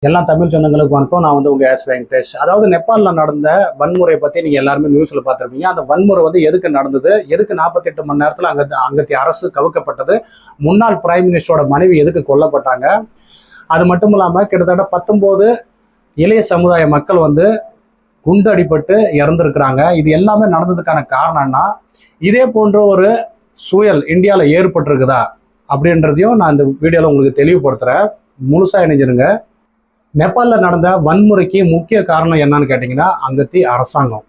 எல்லா தமிழ் சொந்தங்களுக்கு வணக்கம். நான் உங்க எஸ் வெங்கடேஷ். அதாவது நேபாளில் நடந்த வன்முறை பற்றி நீங்கள் எல்லாருமே நியூஸில் பார்த்துருப்பீங்க. அந்த வன்முறை எதுக்கு நடந்தது, எதுக்கு 48 மணி நேரத்தில் அங்கத்திய அரசு கவிழ்க்கப்பட்டது, முன்னாள் பிரைம் மினிஸ்டரோட மனைவி எதுக்கு கொல்லப்பட்டாங்க, அது மட்டும் இல்லாமல் கிட்டத்தட்ட 19 இளைய சமுதாய மக்கள் குண்டு அடிபட்டு இறந்துருக்குறாங்க. இது எல்லாமே நடந்ததுக்கான காரணம்னா இதே போன்ற ஒரு சூழல் இந்தியாவில் ஏற்பட்டிருக்குதா அப்படின்றதையும் நான் இந்த வீடியோவில் உங்களுக்கு தெளிவுபடுத்துகிறேன். முழுசாக இணைஞ்சிருங்க. நேபாளில் நடந்த வன்முறைக்கு முக்கிய காரணம் என்னன்னு கேட்டிங்கன்னா அங்கத்தி அரசாங்கம்.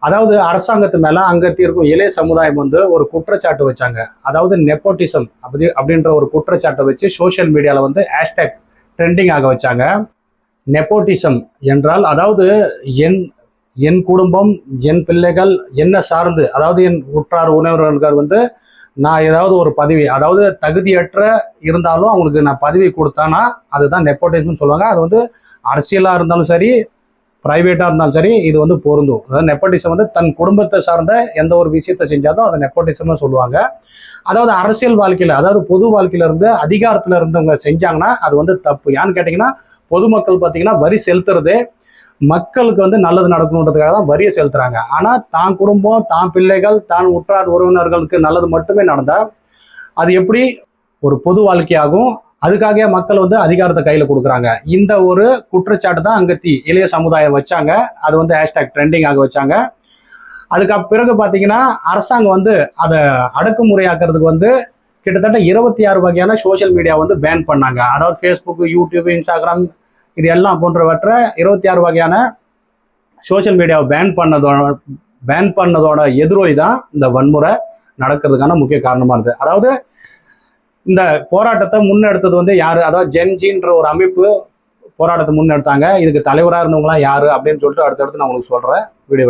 அதாவது அரசாங்கத்து மேலே அங்கத்தி இருக்கும் இளைய சமுதாயம் ஒரு குற்றச்சாட்டு வச்சாங்க. அதாவது நெப்போட்டிசம் அப்படின்ற ஒரு குற்றச்சாட்டை வச்சு சோஷியல் மீடியாவில் ஹேஷ்டேக் ட்ரெண்டிங் ஆக வச்சாங்க. நெப்போட்டிசம் என்றால் அதாவது என் குடும்பம், என் பிள்ளைகள் என்ன சார்ந்து, அதாவது என் உற்றார் உறவினர்கள் நான் ஏதாவது ஒரு பதவி, அதாவது தகுதியற்ற இருந்தாலும் அவங்களுக்கு நான் பதவி கொடுத்தானா அதுதான் நெப்போட்டிசம்னு சொல்லுவாங்க. அது அரசியலாக இருந்தாலும் சரி, ப்ரைவேட்டாக இருந்தாலும் சரி, இது பொருந்தும். அதாவது நெப்போட்டிசம் தன் குடும்பத்தை சார்ந்த எந்த ஒரு விஷயத்தை செஞ்சாலும் அதை நெப்போட்டிசம்னு சொல்லுவாங்க. அதாவது அரசியல் வாழ்க்கையில், அதாவது பொது வாழ்க்கையில இருந்து அதிகாரத்தில் இருந்தவங்க செஞ்சாங்கன்னா அது தப்பு. ஏன்னு கேட்டிங்கன்னா பொதுமக்கள் பார்த்தீங்கன்னா வரி செலுத்துறதே மக்களுக்கு நல்லது நடக்கணுன்றதுக்காக தான் வரியை செலுத்துறாங்க. ஆனால் தான் குடும்பம், தான் பிள்ளைகள், தான் உற்றார் உறவினர்களுக்கு நல்லது மட்டுமே நடந்தா அது எப்படி ஒரு பொது வாழ்க்கையாகும்? அதுக்காக மக்கள் அதிகாரத்தை கையில் கொடுக்குறாங்க. இந்த ஒரு குற்றச்சாட்டு தான் அங்கத்தி இளைய சமுதாயம் வச்சாங்க. அது ஹேஷ்டேக் ட்ரெண்டிங் ஆக வச்சாங்க. அதுக்கு பிறகு பார்த்தீங்கன்னா அரசாங்கம் அதை அடக்குமுறையாக்குறதுக்கு கிட்டத்தட்ட 26 வகையான சோஷியல் மீடியா பேன் பண்ணாங்க. அதாவது ஃபேஸ்புக், யூடியூப், இன்ஸ்டாகிராம் இது எல்லாம் போன்றவற்றை 26 வகையான சோஷியல் மீடியாவை பேன் பண்ணதோட எதிரொலி தான் இந்த வன்முறை நடக்கிறதுக்கான முக்கிய காரணமாக இருந்தது. அதாவது இந்த போராட்டத்தை முன்னெடுத்தது யாரு, அதாவது ஜென்ஜின்ற ஒரு அமைப்பு போராட்டத்தை முன்னெடுத்தாங்க. இதுக்கு தலைவராக இருந்தவங்களாம் யாரு அப்படின்னு சொல்லிட்டு அடுத்தடுத்து நான் உங்களுக்கு சொல்றேன். வீடியோ